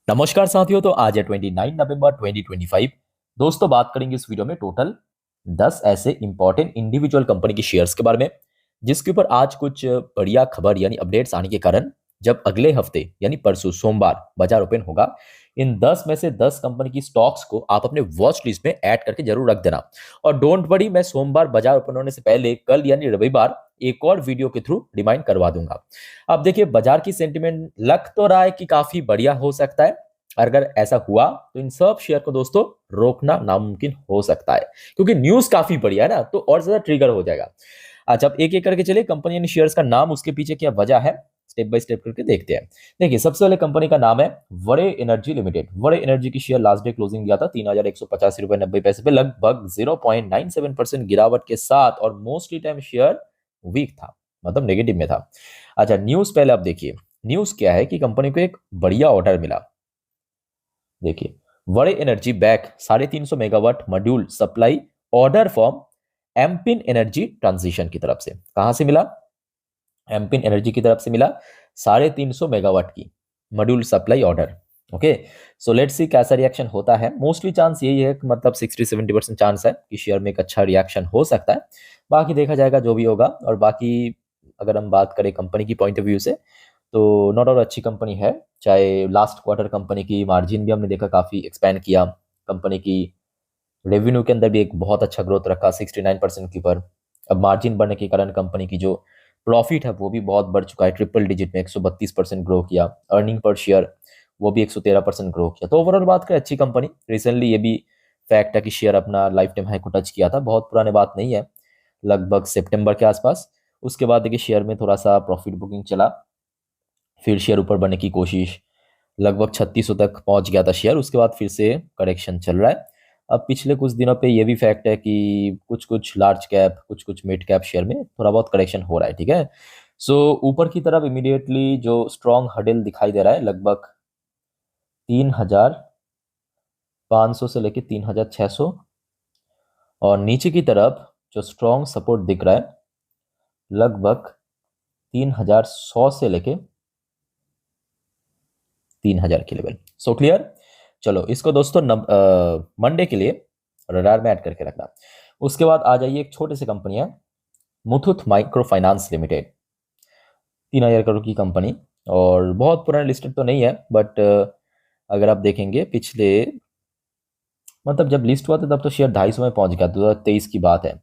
नमस्कार साथियों। तो आज है 29 नवंबर 2025। दोस्तों, बात करेंगे इस वीडियो में टोटल 10 ऐसे इंपॉर्टेंट इंडिविजुअल कंपनी की शेयर्स के बारे में, जिसके ऊपर आज कुछ बढ़िया खबर यानी अपडेट्स आने के कारण जब अगले हफ्ते यानी परसों सोमवार बाजार ओपन होगा, इन 10 में से 10 कंपनी की स्टॉक्स को आप अपने वॉच लिस्ट में ऐड करके जरूर रख देना। और डोंट वरी, मैं सोमवार बाजार ओपन होने से पहले कल यानी रविवार एक और वीडियो के थ्रू रिमाइंड करवा दूंगा। अब देखिए, बाजार की सेंटिमेंट लग तो रहा है कि काफी बढ़िया हो सकता है। अगर ऐसा हुआ तो इन सब शेयर को दोस्तों रोकना नामुमकिन हो सकता है, क्योंकि न्यूज काफी बढ़िया है ना, तो और ज्यादा ट्रिगर हो जाएगा। अच्छा, अब एक एक करके चलिए कंपनी यानी शेयर्स का नाम, उसके पीछे क्या वजह है, स्टेप बाय स्टेप करके देखते हैं। देखिए, सबसे पहले कंपनी का नाम है वरे एनर्जी लिमिटेड। वरे एनर्जी की शेयर लास्ट डे क्लोजिंग दिया था 3185 रुपए 90 पैसे पे, लगभग 0.97% गिरावट के साथ, और मोस्टली टाइम शेयर वीक था, मतलब नेगेटिव में था। अच्छा, न्यूज पहले आप देखिए। न्यूज क्या है कि कंपनी को एक बढ़िया ऑर्डर मिला। देखिए, Waaree energy bag 350 megawatt module supply order from Ampin energy transition की तरफ से। कहां से मिला? एम्पिन एनर्जी की तरफ से मिला 350 मेगावाट की module supply order. Okay, so let's see कैसा रिएक्शन होता है। मोस्टली चांस यही है कि मतलब 60-70% चांस है कि शेयर में एक अच्छा रिएक्शन हो सकता है। बाकी देखा जाएगा जो भी होगा। और बाकी अगर हम बात करें कंपनी की पॉइंट ऑफ व्यू से, तो नॉट और अच्छी कंपनी है। चाहे लास्ट क्वार्टर कंपनी की मार्जिन भी हमने देखा काफी एक्सपैंड किया। कंपनी की रेवेन्यू के अंदर भी एक बहुत अच्छा ग्रोथ रखा 69% की पर। अब मार्जिन बढ़ने के कारण कंपनी की जो प्रॉफिट है वो भी बहुत बढ़ चुका है, ट्रिपल डिजिट में 132% ग्रो किया। अर्निंग पर शेयर वो भी 113% ग्रो किया। तो ओवरऑल बात करें, अच्छी कंपनी। रिसेंटली ये भी फैक्ट है कि शेयर अपना लाइफ टाइम हाई को टच किया था, बहुत पुराने बात नहीं है, लगभग सितंबर के आसपास। उसके बाद देखिए शेयर में थोड़ा सा प्रॉफिट बुकिंग चला, फिर शेयर ऊपर बढ़ने की कोशिश, लगभग 3600 तक पहुंच गया था शेयर। उसके बाद फिर से करेक्शन चल रहा है। अब पिछले कुछ दिनों पे ये भी फैक्ट है कि कुछ कुछ लार्ज कैप, कुछ कुछ मिड कैप शेयर में थोड़ा बहुत करेक्शन हो रहा है। ठीक है, सो ऊपर की तरफ इमीडिएटली जो स्ट्रॉन्ग हडल दिखाई दे रहा है, लगभग 3500 से लेके 3600, और नीचे की तरफ जो स्ट्रॉन्ग सपोर्ट दिख रहा है, लगभग 3100 से लेके 3000 के लेवल। So clear. चलो इसको दोस्तों मंडे के लिए रडार में ऐड करके रखना। उसके बाद आ जाइए एक छोटे से कंपनी है, Muthoot micro finance limited. 3000 crore की कंपनी, और बहुत पुराने लिस्टेड तो नहीं है, बट अगर आप देखेंगे पिछले, मतलब जब लिस्ट हुआ था तब तो शेयर 250 में पहुंच गया, 2023 की बात है।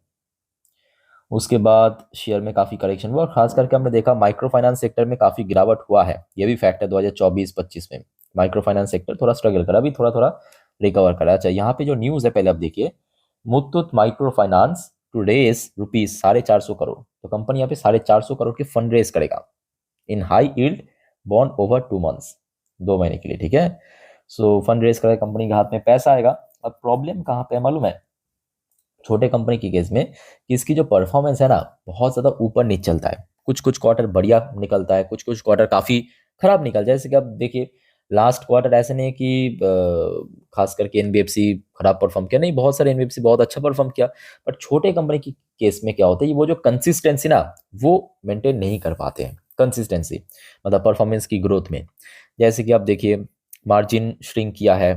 उसके बाद शेयर में काफी करेक्शन हुआ, और खास करके हमने देखा माइक्रो फाइनेंस सेक्टर में काफी गिरावट हुआ है। ये भी फैक्ट है, 2024-25 में माइक्रो फाइनेंस सेक्टर थोड़ा स्ट्रगल करा, अभी थोड़ा थोड़ा रिकवर करा। अच्छा, यहाँ पे जो न्यूज है पहले आप देखिए। Muthoot micro finance to raise rupees 450 crore. तो कंपनी यहाँ पे 450 करोड़ की फंड रेस करेगा इन high yield bond over 2 months, 2 महीने के लिए। ठीक है, सो फंड रेस करेगा, कंपनी के हाथ में पैसा आएगा। अब प्रॉब्लम कहाँ पे है मालूम है? छोटे कंपनी की केस में कि इसकी जो परफॉर्मेंस है ना, बहुत ज्यादा ऊपर नीचे चलता है। कुछ कुछ क्वार्टर बढ़िया निकलता है, कुछ कुछ क्वार्टर काफी खराब निकल जाए। जैसे कि अब देखिए, लास्ट क्वार्टर ऐसे नहीं है कि खास करके एनबीएफसी खराब परफॉर्म किया, नहीं, बहुत सारे एनबीएफसी बहुत अच्छा परफॉर्म किया। बट छोटे कंपनी की केस में क्या होता है, वो जो कंसिस्टेंसी ना, वो मेंटेन नहीं कर पाते हैं। कंसिस्टेंसी मतलब परफॉर्मेंस की ग्रोथ में, जैसे कि आप देखिए मार्जिन श्रिंक किया है,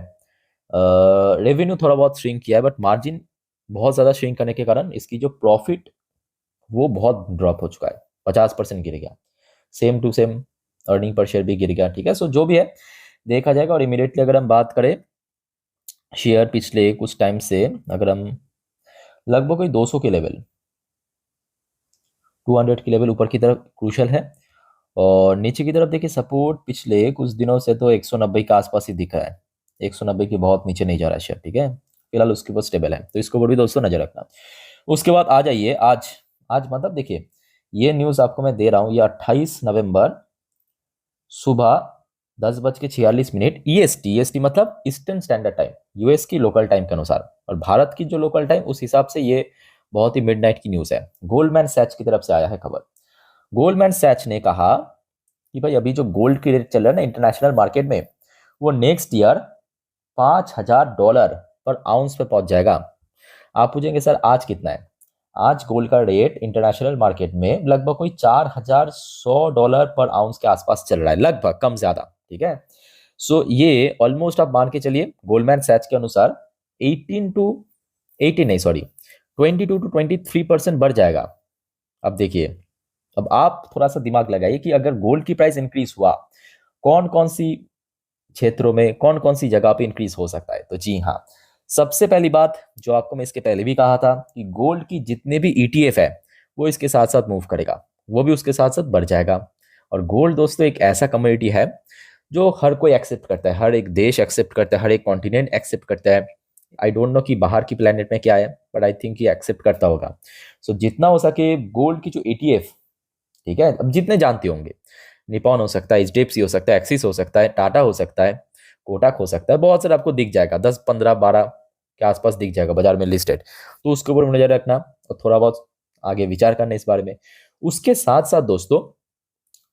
रेवेन्यू थोड़ा बहुत श्रिंक किया है, बट मार्जिन बहुत ज़्यादा श्रिंक करने के कारण इसकी जो प्रॉफिट वो बहुत ड्रॉप हो चुका है, 50% गिर गया। Same to same earning per share भी गिर गया। ठीक है, सो जो भी है देखा जाएगा। और इमीडिएटली अगर हम बात करें शेयर पिछले कुछ टाइम से, अगर हम लगभग कोई 200 के लेवल, 200 के लेवल ऊपर की तरफ क्रूशल है, और नीचे की तरफ देखिए सपोर्ट पिछले कुछ दिनों से तो 190 के आसपास ही दिख रहा है। 190 के बहुत नीचे नहीं जा रहा है शेयर। ठीक है, फिलहाल उसके ऊपर स्टेबल है, तो इसको ऊपर भी दोस्तों नजर रखना। उसके बाद आ जाइए आज। आज मतलब देखिए, ये न्यूज आपको मैं दे रहा हूँ, ये 28 नवंबर सुबह 10:46 ईएसटी। ईएसटी मतलब ईस्टर्न स्टैंडर्ड टाइम, यूएस की लोकल टाइम के अनुसार, और भारत की जो लोकल टाइम उस हिसाब से ये बहुत ही मिडनाइट की न्यूज है। गोल्डमैन सैच की तरफ से आया है खबर। गोल्डमैन सैच ने कहा कि भाई अभी जो गोल्ड की रेट चल रहा है ना इंटरनेशनल मार्केट में, वो नेक्स्ट ईयर $5000 पर आउंस पे पहुंच जाएगा। आप पूछेंगे सर आज कितना है? आज गोल्ड का रेट इंटरनेशनल मार्केट में लगभग कोई $4100 पर आउंस के आसपास चल रहा है, लगभग, कम ज्यादा। ठीक है, सो ये ऑलमोस्ट आप मान के चलिए गोल्डमैन सैच के अनुसार 18 टू 18 नहीं सॉरी 22 to 23% बढ़ जाएगा। अब देखिए, अब आप थोड़ा सा दिमाग लगाइए कि अगर गोल्ड की प्राइस इंक्रीज हुआ, कौन कौन सी क्षेत्रों में कौन कौन सी जगह पे इंक्रीज हो सकता है। तो जी हाँ, सबसे पहली बात जो आपको मैं इसके पहले भी कहा था कि गोल्ड की जितने भी ईटीएफ है वो इसके साथ साथ मूव करेगा, वो भी उसके साथ साथ बढ़ जाएगा। और गोल्ड दोस्तों एक ऐसा कमोडिटी है जो हर कोई एक्सेप्ट करता है, हर एक देश एक्सेप्ट करता है, हर एक कॉन्टिनेंट एक्सेप्ट करता है। आई डोंट नो कि बाहर की प्लेनेट में क्या है, बट आई थिंक ये एक्सेप्ट करता होगा। सो जितना हो सके गोल्ड की जो ईटीएफ, ठीक है, अब जितने जानते होंगे, निपॉन हो सकता है, एचडीएफसी हो सकता है, एक्सिस हो सकता है, टाटा हो सकता है, कोटक हो सकता है, बहुत सारे आपको दिख जाएगा, 10 15 12 के आसपास दिख जाएगा बाजार में लिस्टेड। तो उसके ऊपर नजर रखना और थोड़ा बहुत आगे विचार करना इस बारे में। उसके साथ साथ दोस्तों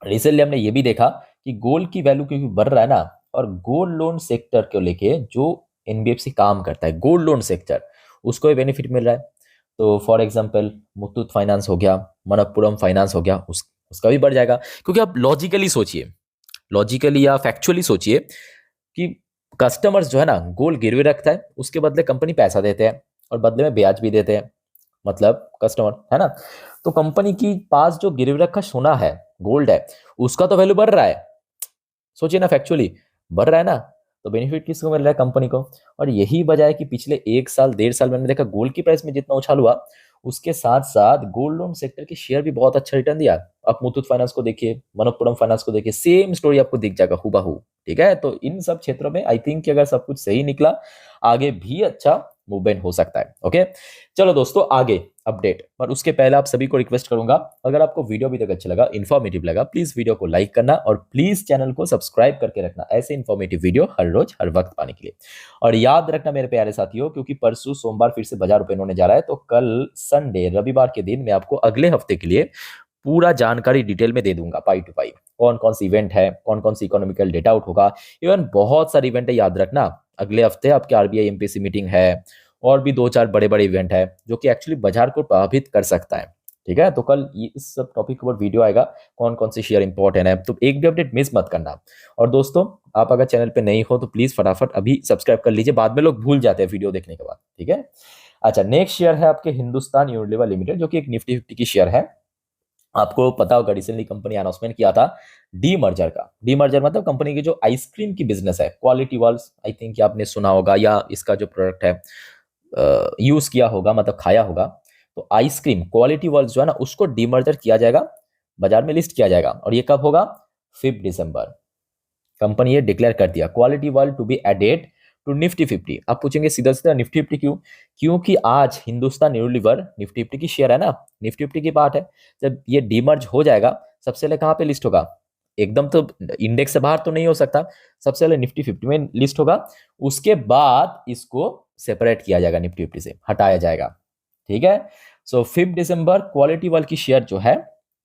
रिसेंटली हमने ये भी देखा कि गोल्ड की वैल्यू क्योंकि बढ़ रहा है ना, और गोल्ड लोन सेक्टर को लेके जो एनबीएफसी काम करता है, गोल्ड लोन सेक्टर, उसको भी बेनिफिट मिल रहा है। तो फॉर एग्जांपल मुथूट फाइनेंस हो गया, मनप्पुरम फाइनेंस हो गया, उसका भी बढ़ जाएगा। क्योंकि आप लॉजिकली सोचिए, लॉजिकली या फैक्चुअली सोचिए कि कस्टमर्स जो है ना गोल्ड गिरवे रखता है, उसके बदले कंपनी पैसा देते हैं और बदले में ब्याज भी देते हैं, मतलब कस्टमर है ना। तो कंपनी की पास जो गिरवी रखा सोना है, गोल्ड है, उसका तो वैल्यू बढ़ रहा है। सोचिए ना, फैक्चुअली बढ़ रहा है ना, तो बेनिफिट किसको मिल रहा है? कंपनी को। और यही वजह है कि पिछले 1 साल 1.5 साल मैंने देखा गोल्ड की प्राइस में जितना उछाल हुआ, उसके साथ साथ गोल्ड लोन सेक्टर के शेयर भी बहुत अच्छा रिटर्न दिया। आप मुथूट फाइनेंस को देखिए, मनप्पुरम फाइनेंस को देखिए, सेम स्टोरी आपको दिख जाएगा हूबहू। ठीक है, तो इन सब क्षेत्रों में आई थिंक कि अगर सब कुछ सही निकला, आगे भी अच्छा मूवमेंट हो सकता है। ओके, चलो दोस्तों आगे अपडेट। पर उसके पहले आप सभी को रिक्वेस्ट करूंगा, अगर आपको वीडियो अभी तक अच्छा लगा, इन्फॉर्मेटिव लगा, प्लीज वीडियो को लाइक करना और प्लीज चैनल को सब्सक्राइब करके रखना ऐसे इन्फॉर्मेटिव वीडियो हर रोज हर वक्त पाने के लिए। और याद रखना मेरे प्यारे साथियों, क्योंकि परसों सोमवार फिर से बाजार ओपन होने जा रहा है, तो कल संडे रविवार के दिन मैं आपको अगले हफ्ते के लिए पूरा जानकारी डिटेल में दे दूंगा, पाई टू पाई, कौन कौन सी इवेंट है, कौन कौन सी इकोनॉमिकल डेटा आउट होगा, इवन बहुत सारे इवेंट है। याद रखना अगले हफ्ते आपके आरबीआई एमपीसी मीटिंग है, और भी 2 4 बड़े बड़े इवेंट है जो कि एक्चुअली बाजार को प्रभावित कर सकता है। ठीक है, तो कल इस सब टॉपिक के ऊपर वीडियो आएगा, कौन कौन से शेयर इंपॉर्टेंट है, तो एक भी अपडेट मिस मत करना। और दोस्तों आप अगर चैनल पे नहीं हो तो प्लीज फटाफट अभी सब्सक्राइब कर लीजिए, बाद में लोग भूल जाते हैं वीडियो देखने के बाद। ठीक है, अच्छा, नेक्स्ट शेयर है आपके हिंदुस्तान यूनिलीवर लिमिटेड, जो कि एक निफ्टी 50 की शेयर है। आपको पता होगा रिसेंटली कंपनी अनाउंसमेंट किया था डी मर्जर का। डी मर्जर मतलब कंपनी की जो आइसक्रीम की बिजनेस है, क्वालिटी वाल्स, आई थिंक आपने सुना होगा या इसका जो प्रोडक्ट है यूज किया होगा, मतलब खाया होगा। तो आइसक्रीम क्वालिटी वाल्स जो है ना, उसको डीमर्जर किया जाएगा, बाजार में लिस्ट किया जाएगा। और ये कब होगा? 5 दिसंबर। कंपनी ये डिक्लेयर कर दिया, Kwality Wall's to be added to Nifty 50। आप पूछेंगे सीधा सीधा निफ्टी 50 क्यों? क्योंकि आज हिंदुस्तान यूनिलीवर निफ्टी 50 की शेयर है ना, निफ्टी 50 की पार्ट है। जब ये डीमर्ज हो जाएगा, सबसे पहले कहाँ पे लिस्ट होगा? एकदम तो इंडेक्स से बाहर तो नहीं हो सकता, सबसे पहले निफ्टी 50 में लिस्ट होगा, उसके बाद इसको सेपरेट किया जाएगा, निफ्टी 50 से हटाया जाएगा। ठीक है, सो 5 दिसंबर क्वालिटी वाल की शेयर जो है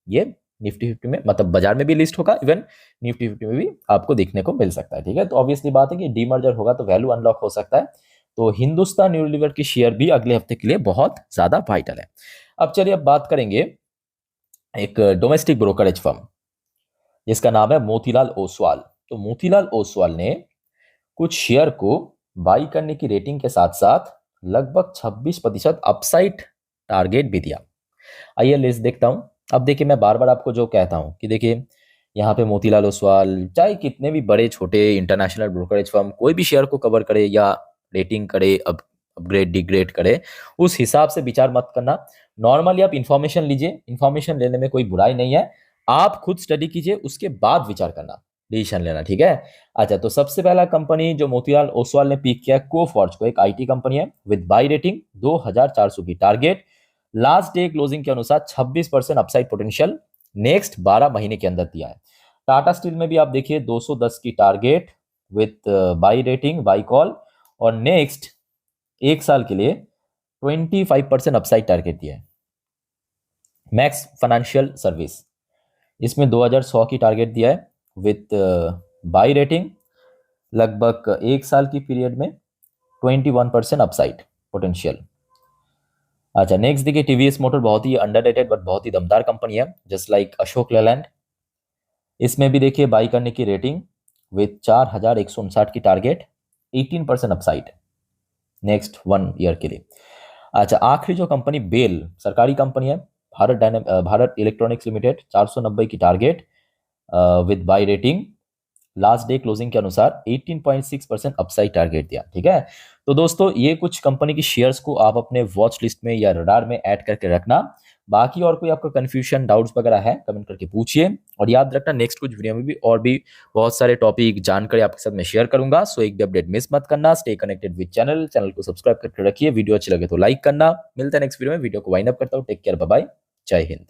ये निफ्टी 50 में, मतलब बाजार में भी लिस्ट होगा, इवन निफ्टी 50 में भी आपको देखने को मिल सकता है। ठीक है, तो ऑब्वियसली बात है कि डीमर्जर होगा तो वैल्यू अनलॉक हो सकता है। तो हिंदुस्तान यूनिलीवर की शेयर भी अगले हफ्ते के लिए बहुत ज्यादा वाइटल है। अब चलिए अब बात करेंगे एक डोमेस्टिक ब्रोकरेज फर्म जिसका नाम है मोतीलाल ओसवाल। तो मोतीलाल ओसवाल ने कुछ शेयर को बाई करने की रेटिंग के साथ साथ लगभग 26% अपसाइड टारगेट भी दिया। आइए लिस्ट देखता हूं। अब देखिए, मैं बार बार आपको जो कहता हूं कि देखिए यहाँ पे मोतीलाल ओसवाल चाहे कितने भी बड़े छोटे इंटरनेशनल ब्रोकरेज फर्म कोई भी शेयर को कवर करे या रेटिंग करे, अब अपग्रेड डिग्रेड करे, उस हिसाब से विचार मत करना। नॉर्मली आप इंफॉर्मेशन लीजिए, इंफॉर्मेशन लेने में कोई बुराई नहीं है, आप खुद स्टडी कीजिए, उसके बाद विचार करना, डिसीजन लेना। ठीक है, अच्छा, तो सबसे पहला कंपनी जो मोतीलाल ओसवाल ने पिक किया, कोफॉर्ज को, एक आईटी कंपनी है विद बाई रेटिंग 2400 की, टारगेट लास्ट डे क्लोजिंग के अनुसार 26% अपसाइड पोटेंशियल नेक्स्ट 12 महीने के अंदर दिया है। टाटा स्टील में भी आप देखिए 210 की target with by rating, by call, और नेक्स्ट 1 साल के लिए 25% अपसाइड टारगेट दिया है। मैक्स फाइनेंशियल सर्विस, इसमें 2100 की टारगेट दिया है विथ बाई रेटिंग, लगभग 1 साल की पीरियड में 21% अपसाइड पोटेंशियल। अच्छा, नेक्स्ट देखिए टीवीएस मोटर, बहुत ही अंडररेटेड बट बहुत ही दमदार कंपनी है, जस्ट लाइक अशोक लेलैंड। इसमें भी देखिए बाई करने की रेटिंग विथ 4159 की टारगेट, 18% अपसाइड नेक्स्ट 1 ईयर के लिए। अच्छा, आखिरी जो कंपनी बेल सरकारी कंपनी है, भारत इलेक्ट्रॉनिक्स लिमिटेड, 490 की target with buy rating, last day closing के अनुसार 18.6% अपसाइड टारगेट दिया। ठीक है, तो दोस्तों ये कुछ कंपनी की शेयर्स को आप अपने वॉच लिस्ट में या रडार में ऐड करके रखना। बाकी और कोई आपका कंफ्यूजन डाउट्स वगैरह है कमेंट करके पूछिए, और याद रखना नेक्स्ट कुछ वीडियो में भी और भी बहुत सारे टॉपिक जानकारी आपके साथ मैं शेयर करूंगा। सो एक भी अपडेट मिस मत करना। स्टे कनेक्टेड विद चैनल को सब्सक्राइब करके रखिए। वीडियो अच्छी लगे तो लाइक करना। मिलते हैं नेक्स्ट वीडियो में। वीडियो को वाइंड अप करता हूँ। टेक केयर, बाय बाय, जय हिंद।